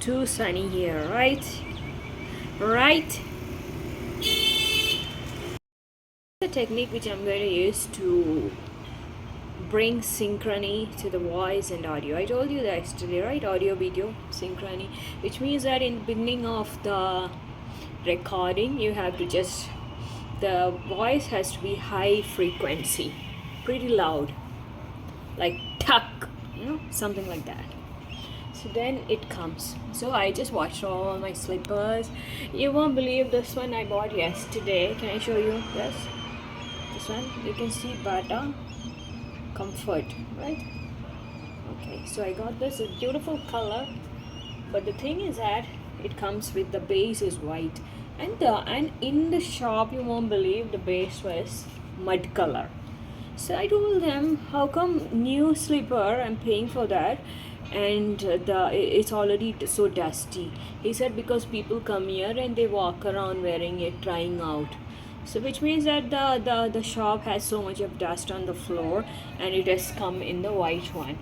too sunny here, right? Right? The technique which I'm going to use to bring synchrony to the voice and audio. I told you that yesterday, right? Audio video synchrony, which means that in the beginning of the recording you have to just, the voice has to be high frequency, pretty loud, like tuck, something like that. So then it comes. So I just watched all my slippers. You won't believe this one I bought yesterday. Can I show you this one? You can see Bata Comfort, right? Okay, so I got this beautiful color, but the thing is that it comes with the base is white, and in the shop you won't believe the base was mud color. So I told them, how come new slipper I'm paying for that, and it's already so dusty? He said because people come here and they walk around wearing it, trying out. So which means that the shop has so much of dust on the floor, and it has come in the white one,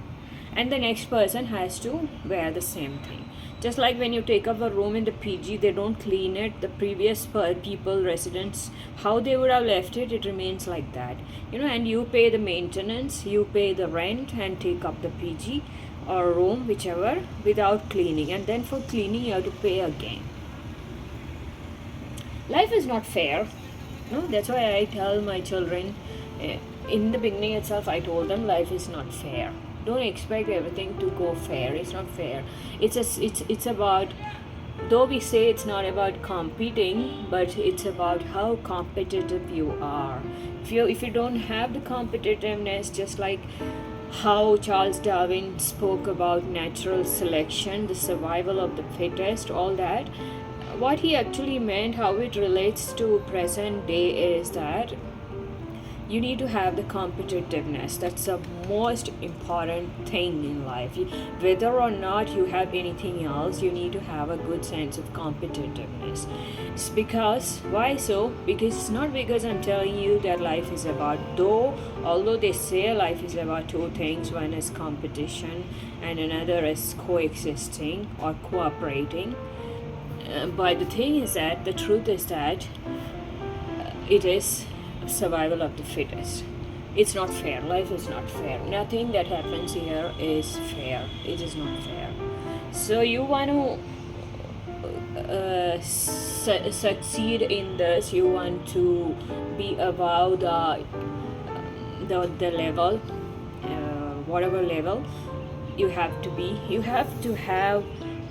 and the next person has to wear the same thing. Just like when you take up a room in the PG, they don't clean it. The previous people, residents, how they would have left it, it remains like that. And you pay the maintenance, you pay the rent, and take up the PG or room, whichever, without cleaning. And then for cleaning, you have to pay again. Life is not fair. No, that's why I tell my children, in the beginning itself, I told them life is not fair. Don't expect everything to go fair. It's not fair. It's about, though we say it's not about competing, but it's about how competitive you are. If you don't have the competitiveness, just like how Charles Darwin spoke about natural selection, the survival of the fittest, all that, what he actually meant, how it relates to present day, is that you need to have the competitiveness. That's the most important thing in life. Whether or not you have anything else, you need to have a good sense of competitiveness. It's because, why so? Because it's not because I'm telling you that life is about, although they say life is about two things. One is competition and another is coexisting or cooperating. But the thing is that the truth is that it is survival of the fittest. It's not fair. Life is not fair. Nothing that happens here is fair. It is not fair. So you want to succeed in this. You want to be above the level, whatever level you have to be. You have to have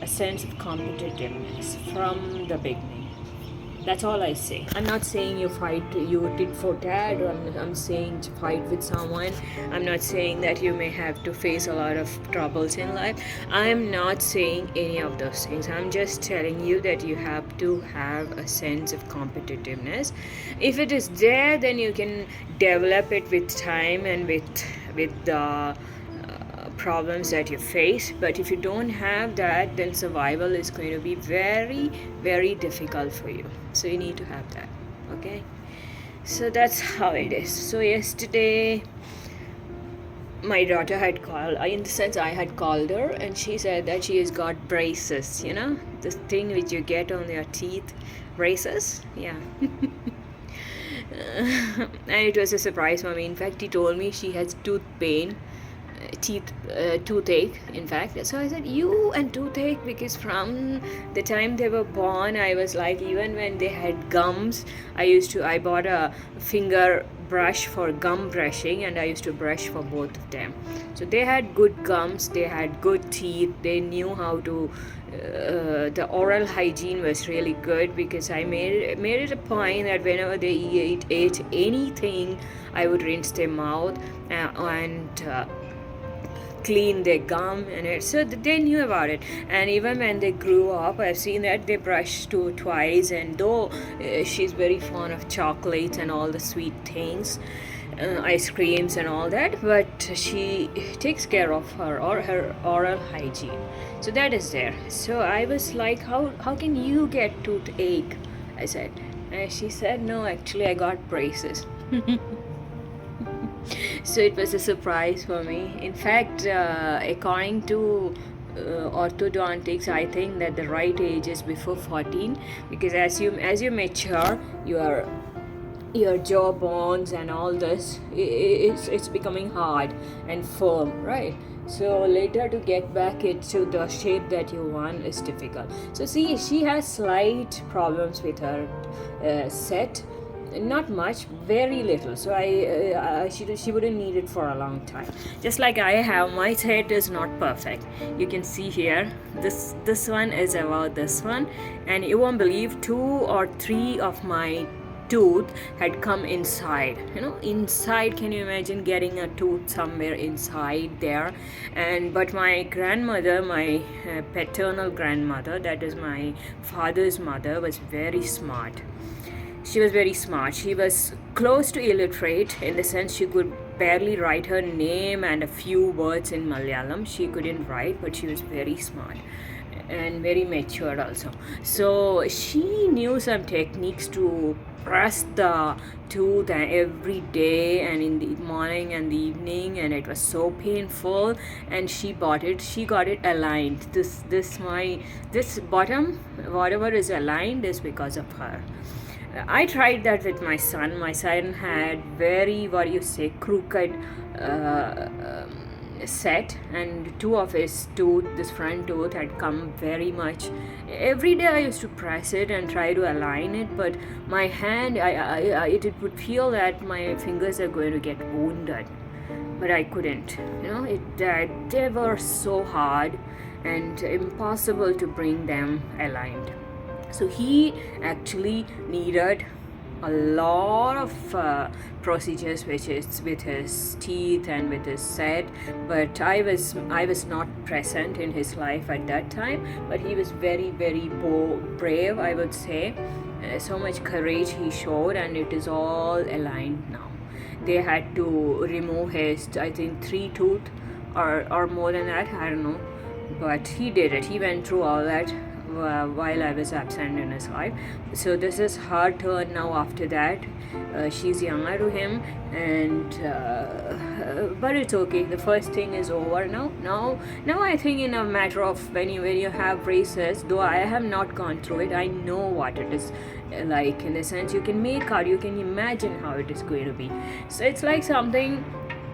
a sense of competitiveness from the beginning. That's all I say. I'm not saying you tit for tat, or I'm saying to fight with someone. I'm not saying that you may have to face a lot of troubles in life. I'm not saying any of those things. I'm just telling you that you have to have a sense of competitiveness. If it is there, then you can develop it with time and with the problems that you face. But if you don't have that, then survival is going to be very, very difficult for you. So you need to have that. Okay, so that's how it is. So yesterday my daughter had called, in the sense I had called her, and she said that she has got braces, the thing which you get on your teeth, braces. Yeah. And it was a surprise for me. In fact, he told me she has tooth pain, toothache, in fact. So I said, you and toothache? Because from the time they were born, I was like, even when they had gums, I bought a finger brush for gum brushing, and I used to brush for both of them. So they had good gums, they had good teeth, they knew how to the oral hygiene was really good, because I made it a point that whenever they ate anything, I would rinse their mouth and clean their gum and it. So they knew about it. And even when they grew up, I've seen that they brushed twice. And though she's very fond of chocolates and all the sweet things, ice creams and all that, but she takes care of her oral hygiene. So that is there. So I was like, how can you get toothache? I said. And she said, no, actually I got braces. So it was a surprise for me. In fact, according to orthodontics, I think that the right age is before 14, because as you mature, your jaw bones and all this, it's becoming hard and firm, right? So later to get back into the shape that you want is difficult. So see, she has slight problems with her set, not much, very little. So she wouldn't need it for a long time. Just like I have, my set is not perfect. You can see here, this one is about this one, and you won't believe 2 or 3 of my tooth had come inside, inside. Can you imagine getting a tooth somewhere inside there? But my grandmother, my paternal grandmother, that is my father's mother, was very smart. She was very smart. She was close to illiterate, in the sense she could barely write her name and a few words in Malayalam. She couldn't write, but she was very smart and very matured also. So she knew some techniques to press the tooth every day, and in the morning and the evening, and it was so painful. And she got it aligned. This bottom, whatever is aligned, is because of her. I tried that with my son. My son had very, crooked set, and 2 of his tooth, this front tooth, had come very much. Every day I used to press it and try to align it, but my hand, it would feel that my fingers are going to get wounded, but I couldn't. They were so hard and impossible to bring them aligned. So he actually needed a lot of procedures, which is with his teeth and with his set. But I was not present in his life at that time. But he was very, very brave, I would say. So much courage he showed, and it is all aligned now. They had to remove his, I think, 3 tooth or more than that, I don't know. But he did it. He went through all that while I was absent in his life. So this is her turn now after that. She's younger to him, but it's okay. The first thing is over now. Now I think in a matter of when you have braces, though I have not gone through it, I know what it is like, in the sense you can make out, you can imagine how it is going to be. So it's like something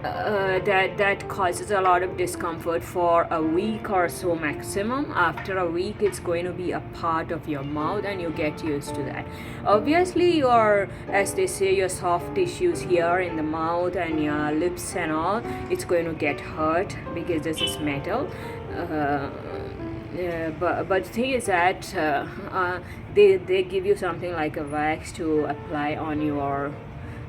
that causes a lot of discomfort for a week or so maximum. After a week, it's going to be a part of your mouth, and you get used to that. Obviously, as they say, your soft tissues here in the mouth and your lips and all, it's going to get hurt because this is metal. But the thing is that they give you something like a wax to apply on your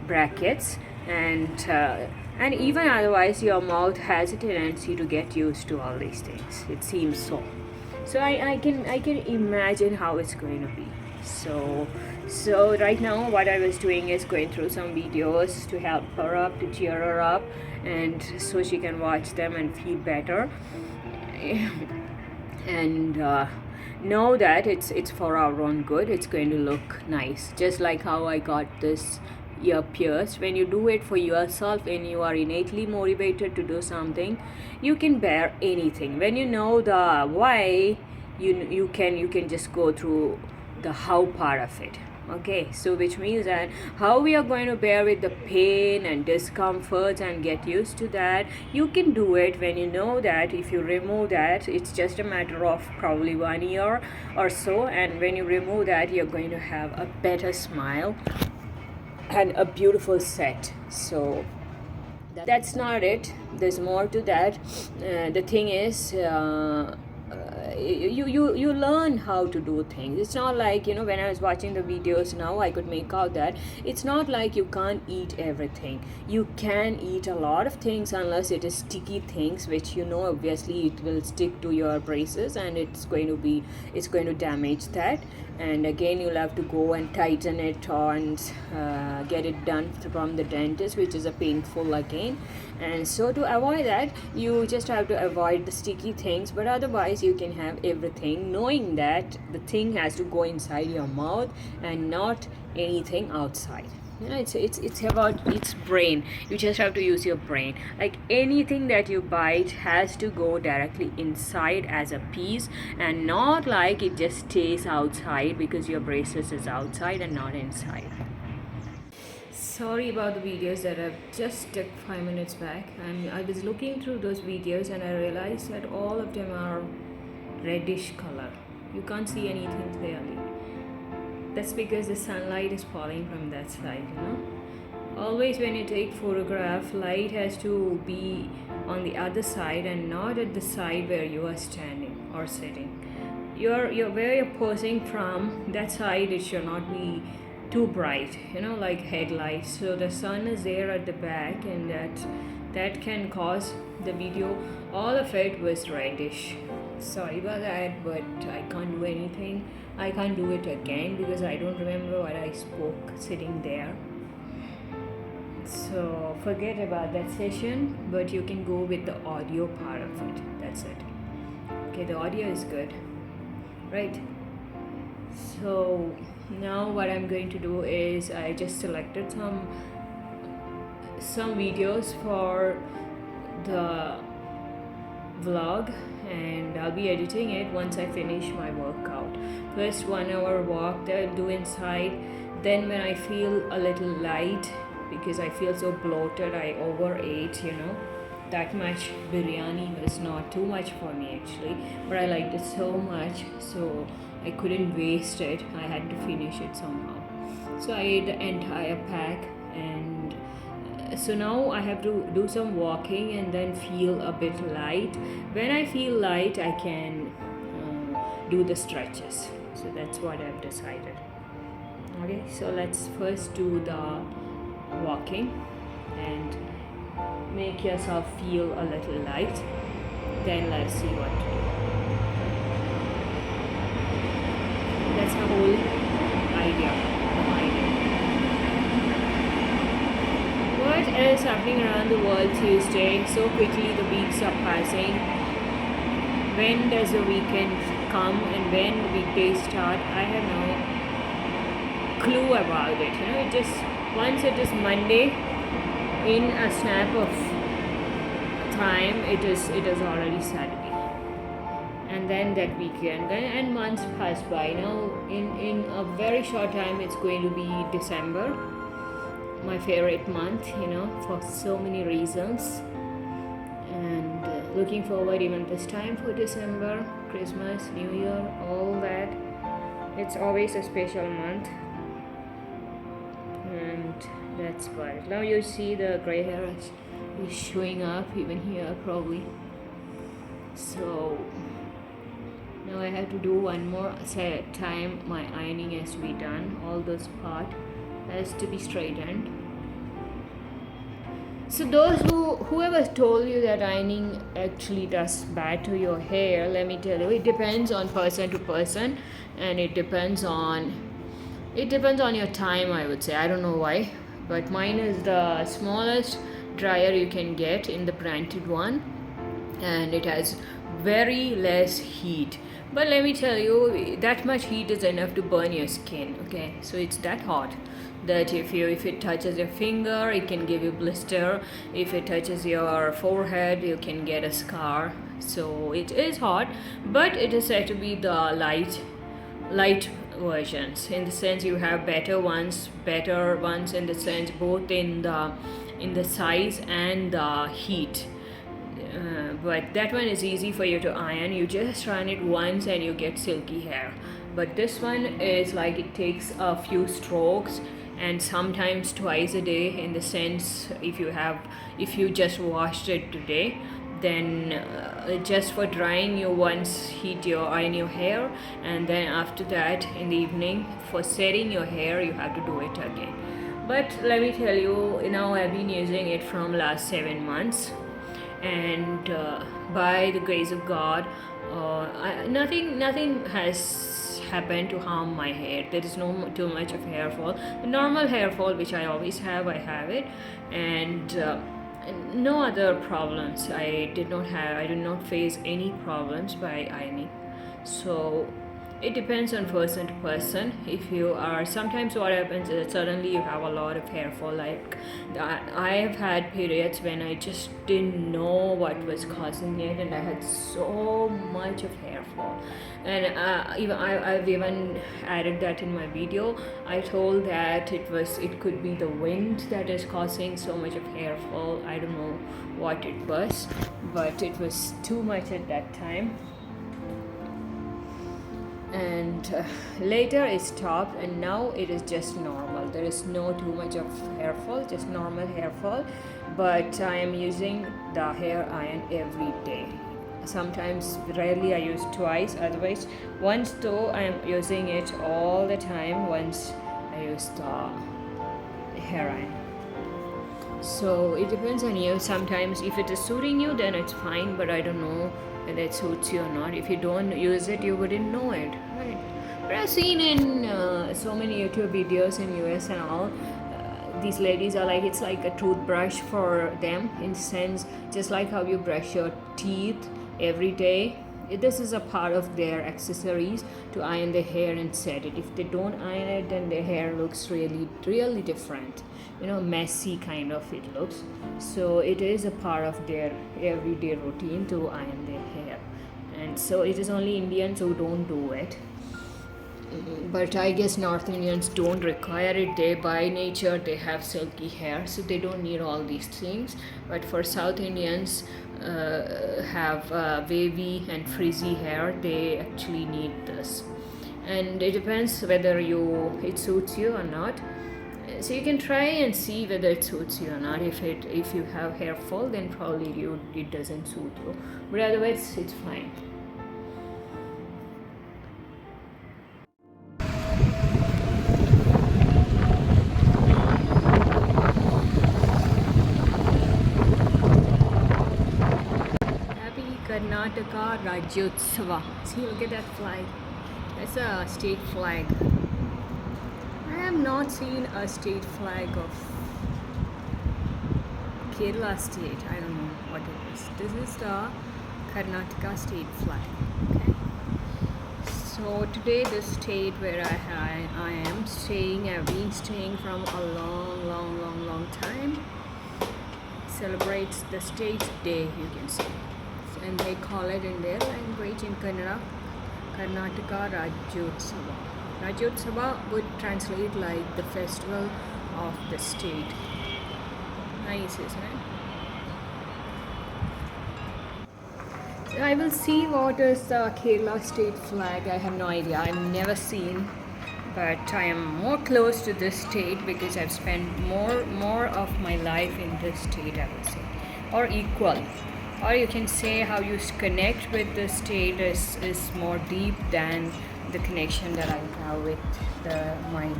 brackets, and even otherwise your mouth has a tendency to get used to all these things, it seems so. So I can imagine how it's going to be. So right now what I was doing is going through some videos to help her up, to cheer her up, and so she can watch them and feel better and know that it's for our own good. It's going to look nice, just like how I got this ear pierced. When you do it for yourself and you are innately motivated to do something, you can bear anything. When you know the why, you can just go through the how part of it. Okay, so which means that how we are going to bear with the pain and discomforts and get used to that, you can do it when you know that if you remove that, it's just a matter of probably 1 year or so, and when you remove that, you're going to have a better smile and a beautiful set. So that's not it, there's more to that. The thing is, you learn how to do things. It's not like, when I was watching the videos now, I could make out that it's not like you can't eat everything. You can eat a lot of things unless it is sticky things, which obviously it will stick to your braces and it's going to damage that. And again, you'll have to go and tighten it and get it done from the dentist, which is a painful again. And so to avoid that, you just have to avoid the sticky things, but otherwise you can have everything, knowing that the thing has to go inside your mouth and not anything outside. You know, it's about its brain. You just have to use your brain. Like anything that you buy, it has to go directly inside as a piece, and not like it just stays outside because your braces is outside and not inside. Sorry about the videos that I've just took 5 minutes back. I was looking through those videos and I realized that all of them are reddish color. You can't see anything clearly. That's because the sunlight is falling from that side, you know. Always when you take photograph, light has to be on the other side and not at the side where you are standing or sitting. You're where you're posing from, that side it should not be too bright, you know, like headlights. So the sun is there at the back, and that can cause the video. All of it was reddish. Sorry about that, but I can't do anything. I can't do it again because I don't remember what I spoke sitting there. So forget about that session, but you can go with the audio part of it. That's it. Okay, the audio is good, right? So now what I'm going to do is I just selected some videos for the vlog, and I'll be editing it once I finish my workout. First 1 hour walk that I'll do inside, then when I feel a little light because I feel so bloated, I overate, you know. That much biryani was not too much for me actually, but I liked it so much, so I couldn't waste it. I had to finish it somehow. So I ate the entire pack, and so now I have to do some walking and then feel a bit light. When I feel light, I can do the stretches. So that's what I've decided. Okay, so let's first do the walking and make yourself feel a little light. Then let's see what to do. That's the whole idea behind it. What is happening around the world Tuesday? So quickly the weeks are passing. When does the weekend come and when the weekdays start? I have no clue about it. You know, it just once it is Monday, in a snap of time, it is already Saturday. And then that weekend, and months pass by. Now in a very short time it's going to be December, my favorite month, you know, for so many reasons. And looking forward even this time for December, Christmas, New Year, all that. It's always a special month. And that's why now you see the gray hair is showing up even here probably. So now I have to do one more time. My ironing has to be done. All this part has to be straightened. So those whoever told you that ironing actually does bad to your hair, let me tell you, it depends on person to person, and it depends on your time, I would say. I don't know why, but mine is the smallest dryer you can get in the branded one, and it has very less heat. But let me tell you, that much heat is enough to burn your skin. Okay, so it's that hot that if it touches your finger, it can give you blister. If it touches your forehead, you can get a scar. So it is hot, but it is said to be the light versions, in the sense you have better ones in the sense both in the size and the heat. But that one is easy for you to iron. You just run it once and you get silky hair. But this one is like it takes a few strokes, and sometimes twice a day, in the sense if you just washed it today, then just for drying you once iron your hair, and then after that in the evening for setting your hair you have to do it again. But let me tell you, now I've been using it from last 7 months, and by the grace of God, nothing has happened to harm my hair. There is no too much of hair fall. The normal hair fall which I always have, I have it, and no other problems. I did not face any problems by ironing. So It depends on person to person. If you are, sometimes what happens is suddenly you have a lot of hair fall. Like I have had periods when I just didn't know what was causing it, and I had so much of hair fall. And I've even added that in my video. I told that it could be the wind that is causing so much of hair fall. I don't know what it was, but it was too much at that time. And later it stopped, and now it is just normal. There is no too much of hair fall, just normal hair fall. But I am using the hair iron every day. Sometimes, rarely I use twice, otherwise once though I am using it all the time. Once I use the hair iron. So it depends on you. Sometimes if it is suiting you, then it's fine, but I don't know whether it suits you or not. If you don't use it, you wouldn't know it, right? But I've seen in so many YouTube videos in US and all, these ladies are like, it's like a toothbrush for them, in sense, just like how you brush your teeth every day. This is a part of their accessories to iron their hair and set it. If they don't iron it, then their hair looks really, really different. Messy kind of it looks. So it is a part of their everyday routine to iron their hair. And so it is only Indians who don't do it. But I guess North Indians don't require it. They by nature they have silky hair, so they don't need all these things. But for South Indians have wavy and frizzy hair, they actually need this. And it depends whether it suits you or not. So you can try and see whether it suits you or not. If you have hair fall, then probably it doesn't suit you. But otherwise, it's fine. Happy Karnataka Rajyotsava. See, look at that flag. That's a state flag. I have not seen a state flag of Kerala state. I don't know what it is. This is the Karnataka state flag. Okay. So today, the state where I am staying, I've been staying from a long time, celebrates the state day, you can say, and they call it in their language in Kannada, Karnataka Rajyotsava. Rajyotsava would translate like the festival of the state. Nice, isn't it? So I will see what is the Kerala state flag. I have no idea. I've never seen, but I am more close to this state because I've spent more of my life in this state, I would say, or equal. Or you can say how you connect with the state is more deep than the connection that I have with my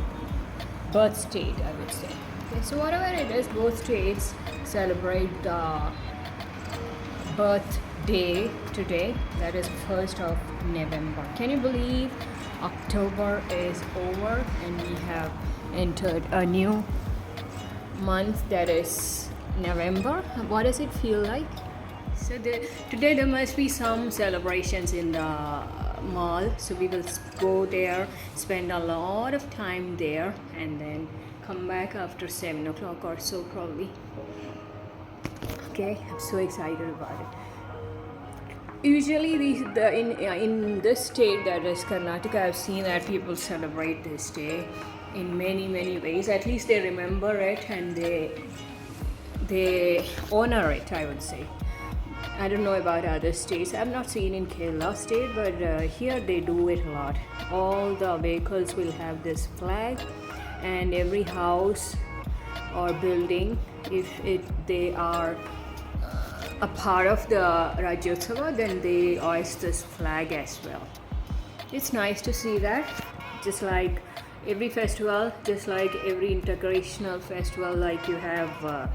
birth state, I would say. Okay, so whatever it is, both states celebrate the birth day today, that is 1st of November. Can you believe October is over and we have entered a new month, that is November? What does it feel like? So today there must be some celebrations in the mall, so we will go there, spend a lot of time there, and then come back after 7 o'clock or so probably. Okay, I'm so excited about it. Usually in this state, that is Karnataka, I've seen that people celebrate this day in many ways. At least they remember it and they honor it, I would say. I don't know about other states. I've not seen in Kerala state, but here they do it a lot. All the vehicles will have this flag, and every house or building, if they are a part of the Rajyotsava, then they hoist this flag as well. It's nice to see that. Just like every festival, just like every intergenerational festival, like you have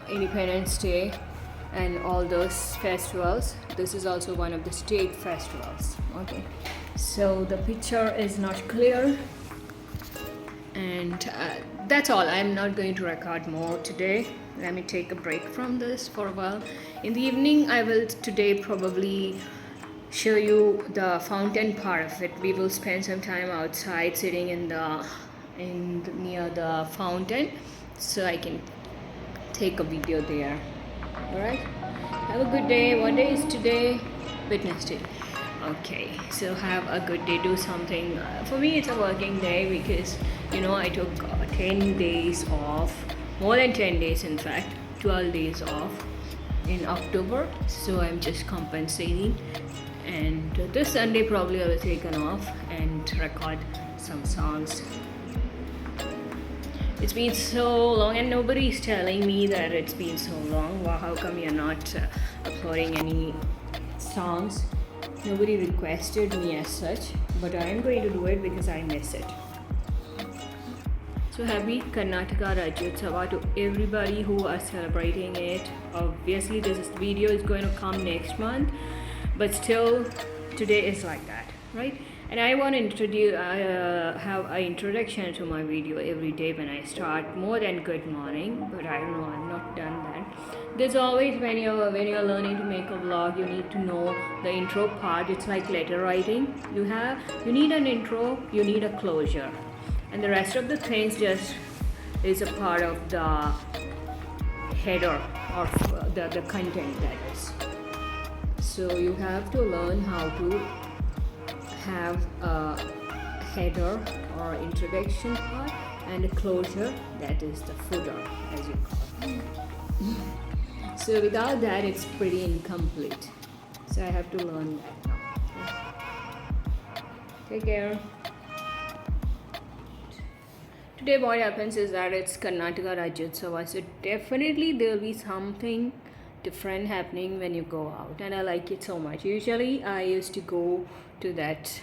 Independence Day and all those festivals, this is also one of the state festivals. Okay, so the picture is not clear, and that's all. I'm not going to record more today. Let me take a break from this for a while. In the evening, I will today probably show you the fountain part of it. We will spend some time outside sitting in near the fountain, so I can take a video there. All right, have a good day. What day is today? Wednesday. Okay, so have a good day. Do something. For me, it's a working day because I took 10 days off, more than 10 days, in fact, 12 days off in October. So I'm just compensating. And this Sunday probably I will take an off and record some songs. It's been so long and nobody is telling me that it's been so long. Wow, how come you're not uploading any songs? Nobody requested me as such, but I am going to do it because I miss it. So happy Karnataka Rajyotsava to everybody who are celebrating it. Obviously this video is going to come next month, but still today is like that, right? And I want to introduce have an introduction to my video every day when I start, more than good morning, but I don't know, I've not done that. There's always when you're learning to make a vlog, you need to know the intro part. It's like letter writing. You need an intro, you need a closure, and the rest of the things just is a part of the header or the content, that is. So you have to learn how to have a header or introduction part and a closure, that is the footer, as you call it. So without that it's pretty incomplete, so I have to learn that now. Take care. Today what happens is that it's Karnataka Rajyotsava, so definitely there will be something different happening when you go out, and I like it so much. Usually I used to go to that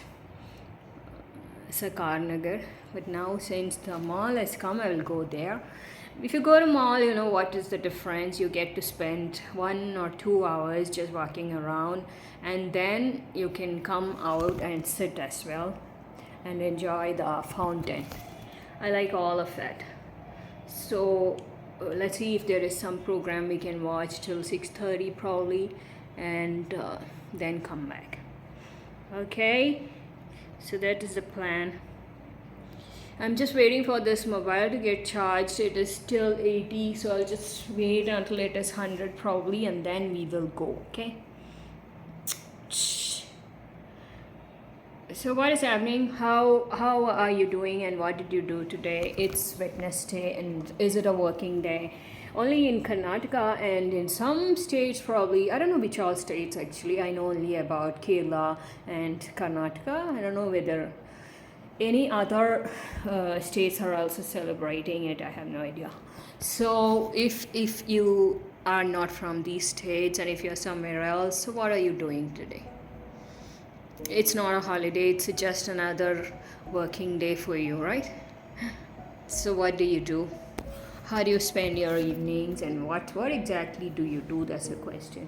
Sakar Nagar, but now since the mall has come, I will go there. If you go to mall, you know what is the difference. You get to spend 1 or 2 hours just walking around, and then you can come out and sit as well and enjoy the fountain. I like all of that. So let's see if there is some program we can watch till 6:30 probably, and then come back. Okay, so that is the plan. I'm just waiting for this mobile to get charged. It is still 80, so I'll just wait until it is 100 probably, and then we will go. Okay, so what is happening? How are you doing, and what did you do today? It's Wednesday, and is it a working day? Only in Karnataka and in some states probably. I don't know which all states actually. I know only about Kerala and Karnataka. I don't know whether any other states are also celebrating it. I have no idea. So if you are not from these states and if you're somewhere else, so what are you doing today? It's not a holiday, it's just another working day for you, right? So what do you do? How do you spend your evenings, and what exactly do you do? That's the question.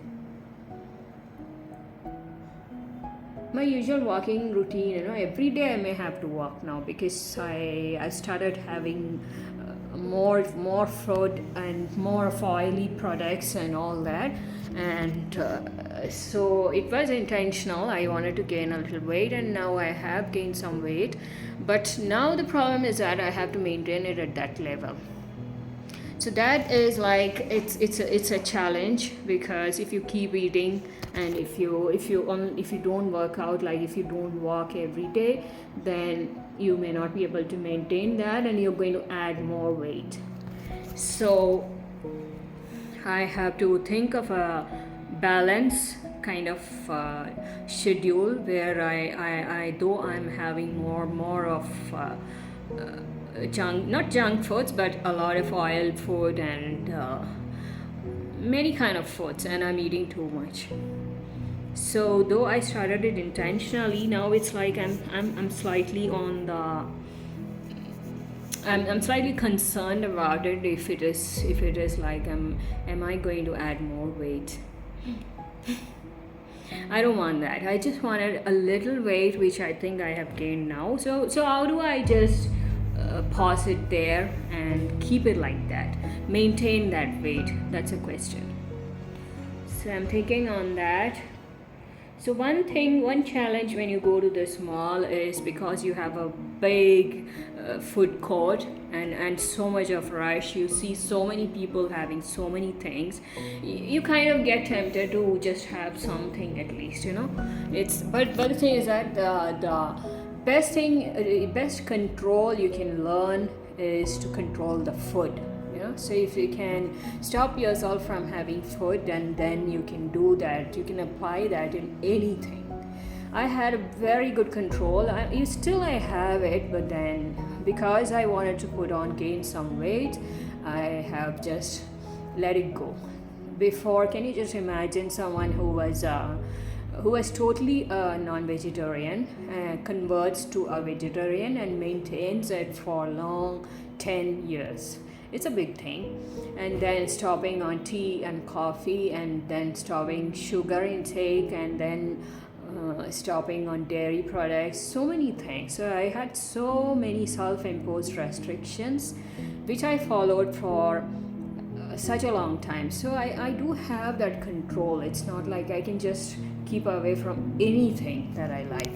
My usual walking routine, every day I may have to walk now because I started having more food and more of oily products and all that, and so it was intentional. I wanted to gain a little weight, and now I have gained some weight, but now the problem is that I have to maintain it at that level. So that is like it's a challenge, because if you keep eating and if you don't work out, like if you don't walk every day, then you may not be able to maintain that, and you're going to add more weight. So I have to think of a balance kind of schedule where I though I'm having more of not junk foods, but a lot of oil food and many kind of foods, and I'm eating too much. So though I started it intentionally, now it's like I'm slightly on the I'm slightly concerned about it. If it is like am I going to add more weight? I don't want that. I just wanted a little weight, which I think I have gained now. So how do I just pause it there and keep it like that, maintain that weight? That's a question. So I'm thinking on that, So one challenge when you go to this mall is because you have a big food court and so much of rush. You see so many people having so many things. You kind of get tempted to just have something at least, you know. It's but the thing is that the best control you can learn is to control the food. So if you can stop yourself from having food, and then you can do that, you can apply that in anything. I had a very good control. I have it, but then because I wanted to gain some weight, I have just let it go. Before, can you just imagine someone who was totally a non-vegetarian, converts to a vegetarian and maintains it for long 10 years. It's a big thing. And then stopping on tea and coffee, and then stopping sugar intake, and then stopping on dairy products, so many things. So I had so many self-imposed restrictions which I followed for such a long time. So I do have that control. It's not like I can just keep away from anything that I like.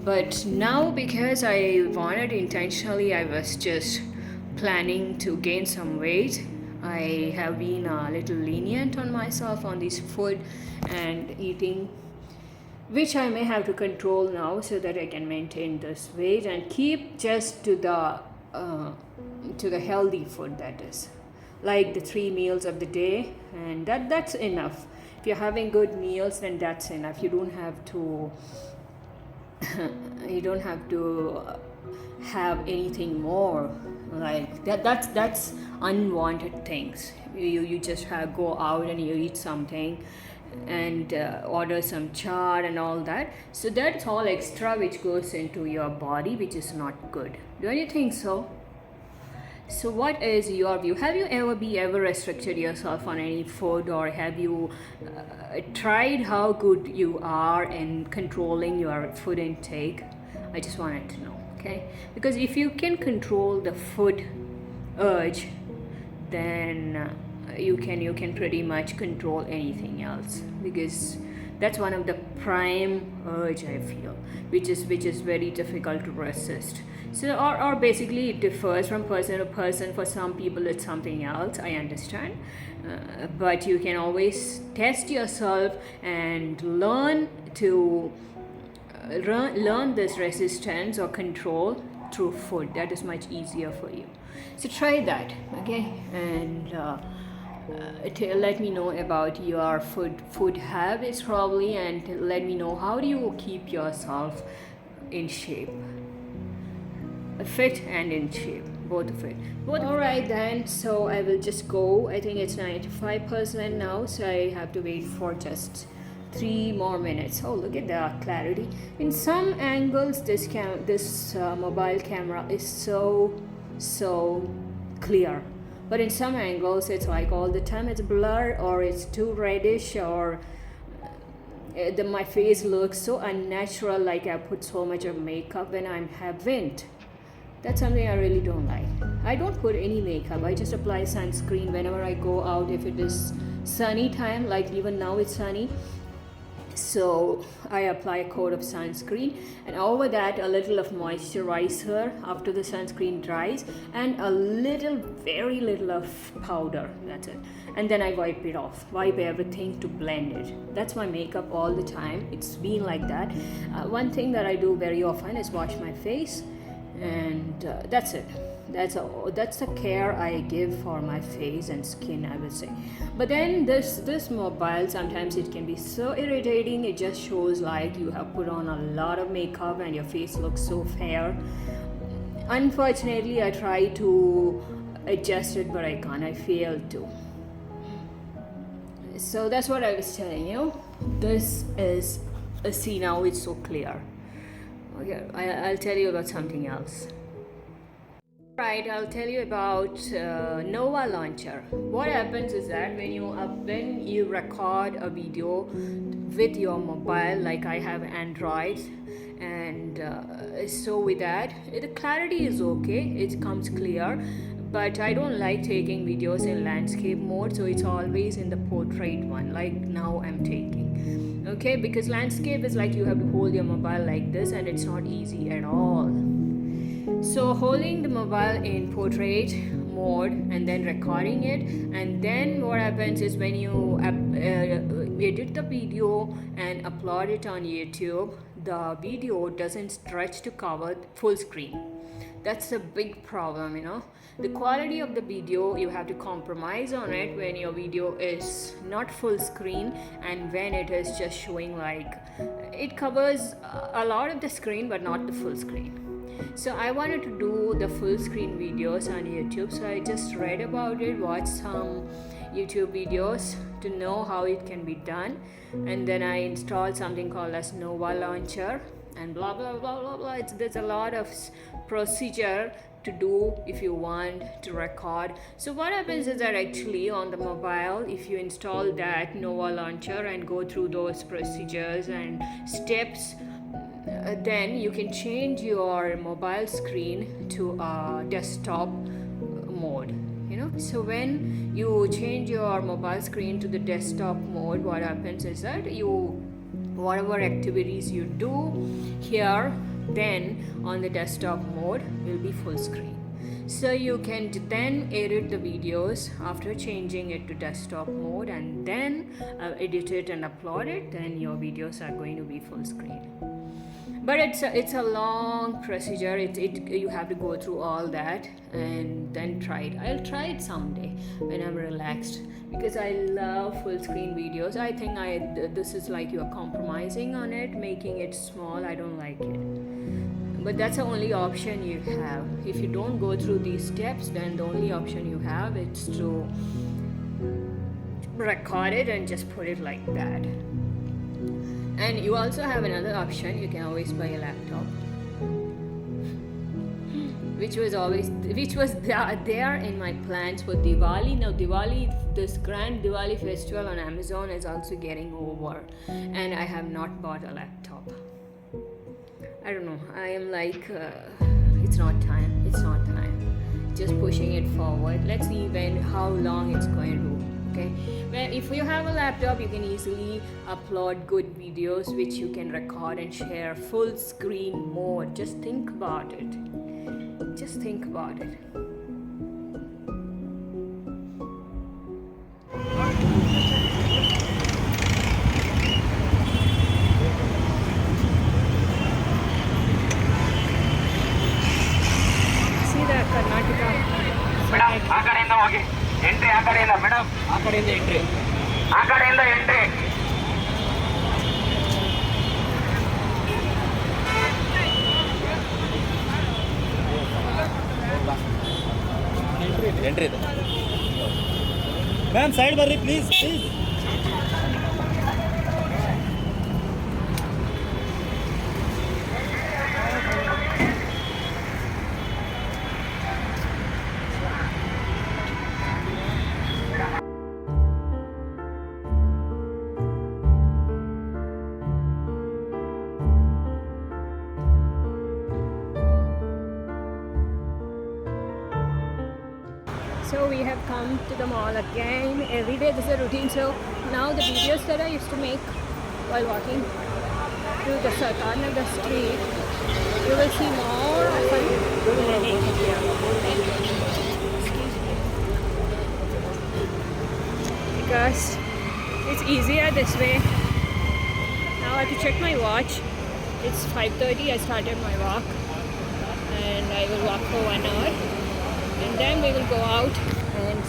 But now, because I wanted intentionally, I was just planning to gain some weight. I have been a little lenient on myself on this food and eating, which I may have to control now so that I can maintain this weight and keep just to the healthy food, that is like the 3 meals of the day, and that's enough. If you're having good meals, then that's enough. You don't have to have anything more like that. That's unwanted things. You just go out and you eat something and order some chaat and all that. So that's all extra which goes into your body, which is not good. Don't you think so? So what is your view? Have you ever restricted yourself on any food, or have you tried how good you are in controlling your food intake? I just wanted to know, okay? Because if you can control the food urge, then you can pretty much control anything else, because that's one of the prime urge I feel, which is very difficult to resist. So or basically it differs from person to person. For some people it's something else, I understand, but you can always test yourself and learn this resistance or control through food. That is much easier for you. So try that, okay? And let me know about your food habits probably, and let me know how do you keep yourself in shape, fit and in shape, both of it. All right then, so I will just go. I think it's 95% now, so I have to wait for just 3 more minutes. Oh, look at the clarity. In some angles, this mobile camera is so clear, but in some angles it's like all the time it's blurred, or it's too reddish, or my face looks so unnatural, like I put so much of makeup when I haven't. That's something I really don't like. I don't put any makeup. I just apply sunscreen whenever I go out. If it is sunny time, like even now it's sunny, so I apply a coat of sunscreen, and over that a little of moisturizer after the sunscreen dries, and very little of powder. That's it. And then I wipe everything to blend it. That's my makeup all the time. It's been like that. One thing that I do very often is wash my face, and that's it. That's the care I give for my face and skin, I would say. But then this mobile, sometimes it can be so irritating. It just shows like you have put on a lot of makeup and your face looks so fair. Unfortunately, I try to adjust it, but I can't. I failed to. So that's what I was telling you. This is see, now it's so clear. Okay, I'll tell you about something else. Right, I'll tell you about Nova Launcher. What happens is that when you record a video with your mobile, like I have Android, and so with that, the clarity is okay, it comes clear, but I don't like taking videos in landscape mode, so it's always in the portrait one, like now I'm taking. Okay, because landscape is like you have to hold your mobile like this, and it's not easy at all. So holding the mobile in portrait mode and then recording it, and then what happens is when you edit the video and upload it on YouTube, the video doesn't stretch to cover full screen. That's a big problem, you know. The quality of the video, you have to compromise on it when your video is not full screen and when it is just showing like it covers a lot of the screen but not the full screen. So I wanted to do the full screen videos on YouTube, so I just read about it, watched some YouTube videos to know how it can be done, and then I installed something called as Nova Launcher and blah blah blah blah blah. There's a lot of procedure to do if you want to record. So what happens is that actually on the mobile, if you install that Nova Launcher and go through those procedures and steps, then you can change your mobile screen to a desktop mode, you know. So when you change your mobile screen to the desktop mode, what happens is that whatever activities you do here, then on the desktop mode will be full screen. So you can then edit the videos after changing it to desktop mode, and then edit it and upload it, then your videos are going to be full screen. But it's a long procedure. You have to go through all that and then try it. I'll try it someday when I'm relaxed, because I love full screen videos. I think this is like you're compromising on it, making it small. I don't like it. But that's the only option you have. If you don't go through these steps, then the only option you have is to record it and just put it like that. And you also have another option. You can always buy a laptop, which was there in my plans for Diwali. Now this grand Diwali festival on Amazon is also getting over, and I have not bought a laptop. I don't know. I am like, it's not time. Just pushing it forward. Let's see how long it's going to. Okay. Well, if you have a laptop, you can easily upload good videos which you can record and share full screen mode. Just think about it. See the Karnataka. Madam, ಆ ಕಡೆಯಿಂದ ಹೋಗಿ. Entry ಆ ಕಡೆಯಿಂದ madam, ಆ ಕಡೆಯಿಂದ entry. Entry ಇದೆ. Ma'am side ಬರ್ರಿ please. So we have come to the mall again. Every day this is a routine. So now the videos that I used to make while walking through the Sarkarnagar street, you will see more often. Because it's easier this way. Now I have to check my watch. It's 5:30. I started my walk, and I will walk for 1 hour. And then we will go out and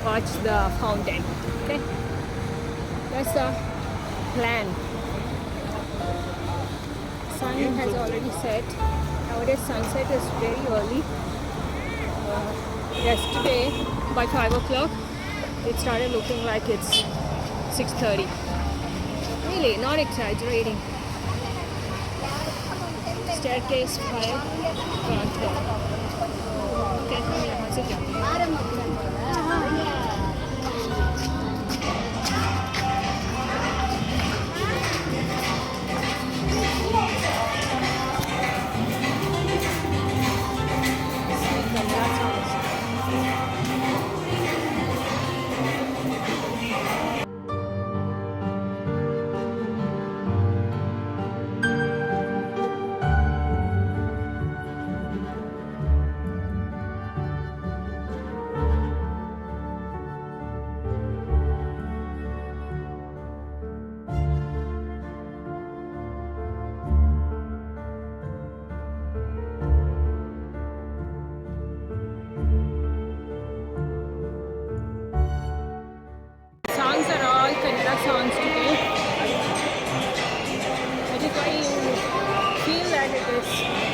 watch the fountain. Okay, that's the plan. Sun has already set. Nowadays sunset is very early. Yesterday by 5 o'clock it started looking like it's 6:30. Really, not exaggerating. Staircase 5 front door. Okay, sit down.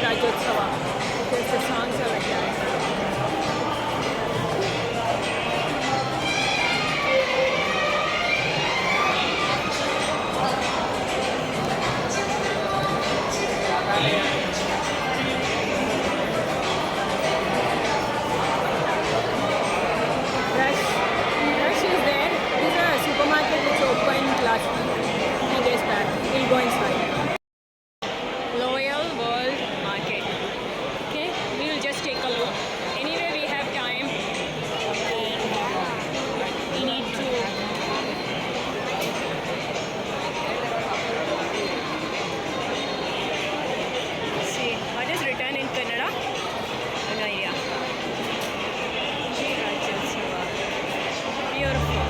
Rajotsava, because the songs are like that. Rush is there. This is a supermarket which opened last week, 2 days back. We'll go inside. Loyal World Market. Okay, we will just take a look. Anyway, we have time and we need to see what is written in Kannada. No idea. Beautiful.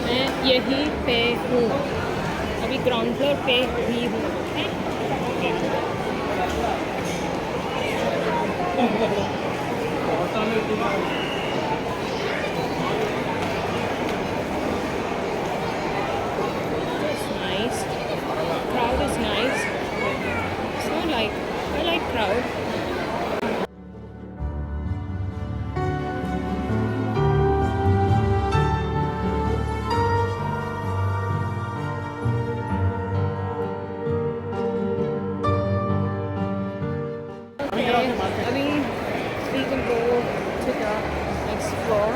मैं यहीं पे हूँ, अभी ground floor पे ही हूँ. It's nice. Crowd is nice. It's not like I like crowd. Abhi we can go to the next floor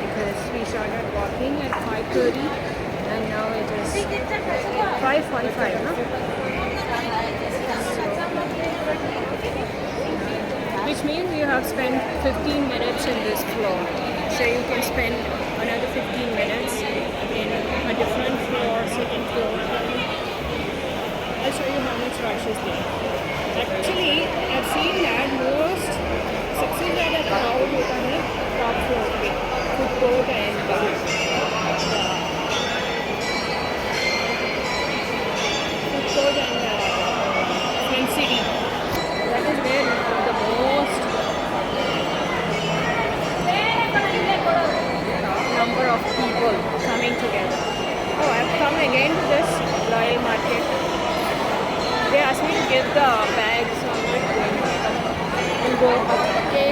because we started walking at 5:30 and now it is 5:45. No? Which means you have spent 15 minutes in this floor. So you can spend another 15 minutes in a different floor, second floor. I'll show you how much rush is there. Actually, I've seen that most सबसे ज़्यादा crowd होता है top floor पे, food court and front city. That is where the most number of people coming together. Oh, I've come again to this Loyal Market. They asked me to give the bag, so I'm not going. We'll go. Okay.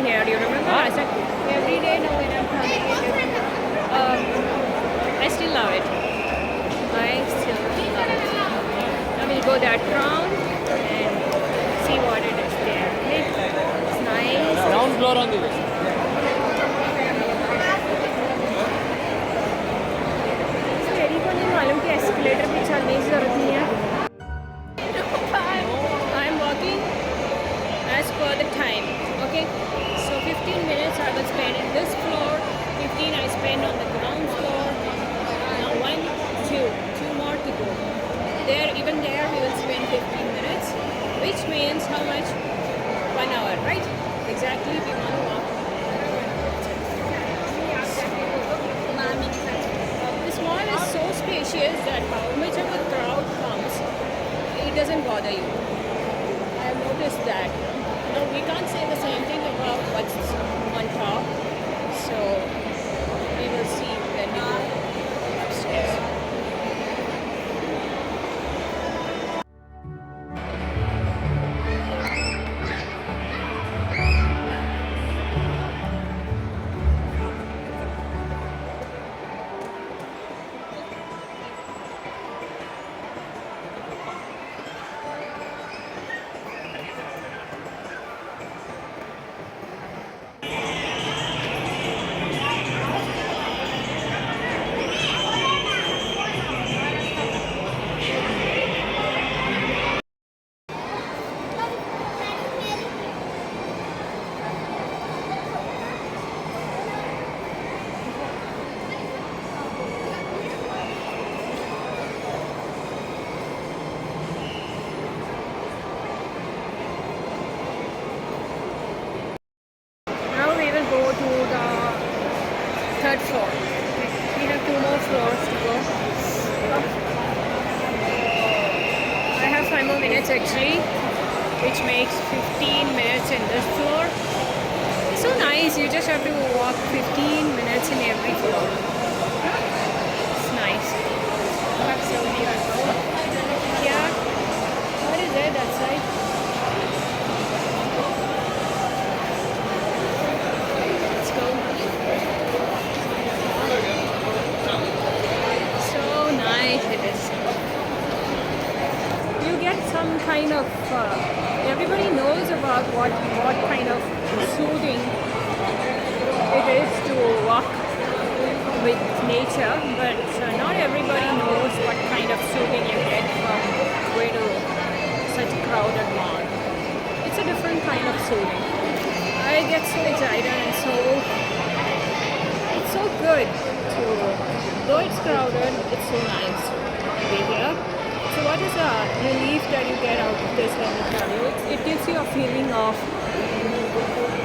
Here, do you remember? I said every day now when I'm coming here, I still love it. I still love it. I will go that round and see what it is there. Okay? It's nice. Ground floor on this. So मेरी को नहीं मालूम कि escalator पे चलने की ज़रूरत नहीं है. I'm walking as per the time. Okay? So 15 minutes I will spend in this floor, 15 I spend on the ground floor. Now 1, two more to go. Even there we will spend 15 minutes, which means how much? 1 hour, right? Exactly, we want to walk. This mall is so spacious that how much of a crowd comes, it doesn't bother you. I have noticed that. Now we can't say the same thing about what's on top, so we will see when we go upstairs. Go to the third floor. Okay. We have 2 more floors to go. I have 5 more minutes actually, which makes 15 minutes in this floor. It's so nice, you just have to walk 15 minutes in every floor. It's nice. Yeah. What is it that side? Some kind of everybody knows about what kind of soothing it is to walk with nature, but not everybody knows what kind of soothing you get from going to such a crowded mall. It's a different kind of soothing. I get so excited and it's so good to, though it's crowded, it's so nice to be here. So what is the relief that you get out of this, let me tell you? It gives you a feeling of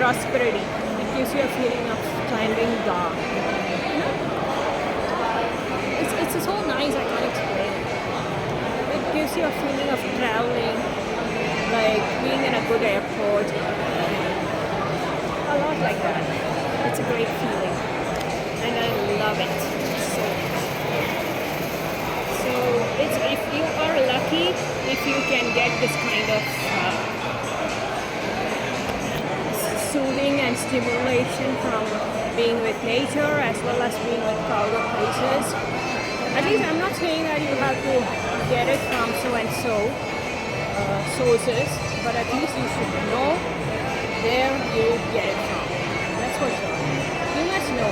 prosperity. It gives you a feeling of climbing the, you know, it's so nice, I can't explain. It gives you a feeling of traveling, like being in a good airport. A lot like that. It's a great feeling. And I love it. So it's, if you are lucky, if you can get this kind of soothing and stimulation from being with nature as well as being with crowded places. At least I'm not saying that you have to get it from so and so sources, but at least you should know where you get it from. That's for sure. You must know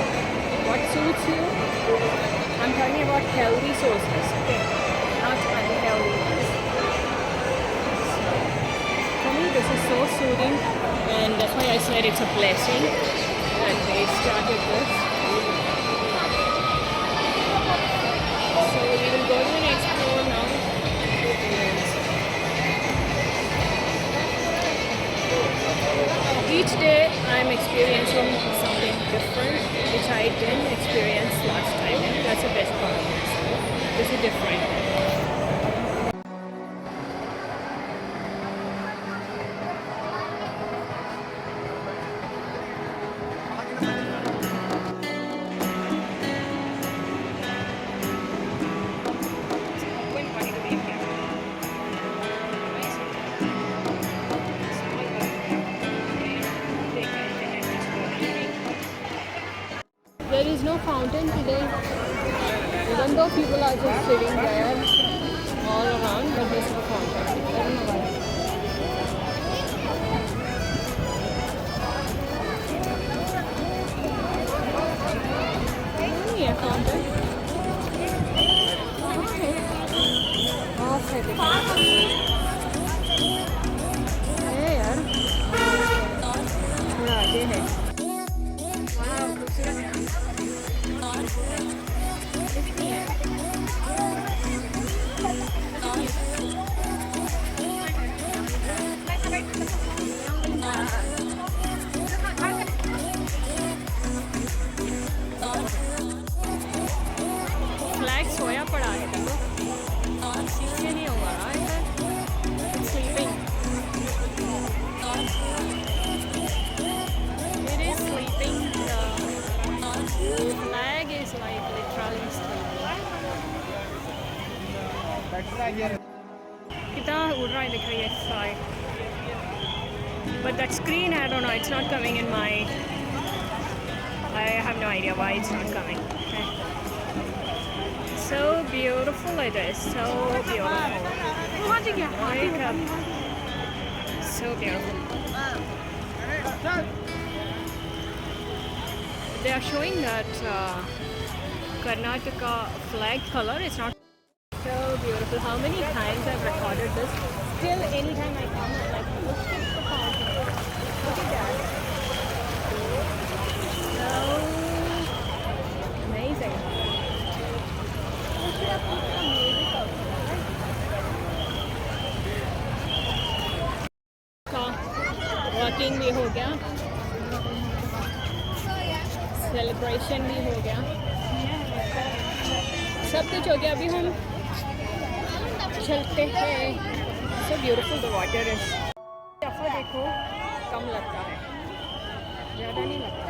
what suits you. I'm talking about healthy sources, okay, not unhealthy ones. So, for me, this is so soothing, and that's why I said it's a blessing that they started this. So we will go to the next floor now. Each day I'm experiencing something different, which I didn't experience last time. That's the best part of this. This is different. There is no fountain today, even though people are just sitting there all around, but there's no fountain. I don't know why. Only a fountain. Off है यार, थोड़ा आगे है. Wow, खूबसूरत. कितना उड़ रहा है दिख रही है sky. But that screen, I don't know, it's not coming in my... I have no idea why it's not coming. Okay. So beautiful it is, so beautiful. Like, so beautiful. They are showing that Karnataka flag color is not so beautiful. How many times I've recorded this? Still, anytime I come, I'm like, look at the fountain. Look at that. So amazing. We should have put some music also, right? Walking भी हो गया, celebration भी हो गया, सब कुछ हो गया. अभी हम चलते हैं. So beautiful the water is. दफा देखो कम लगता है, ज़्यादा नहीं लगता.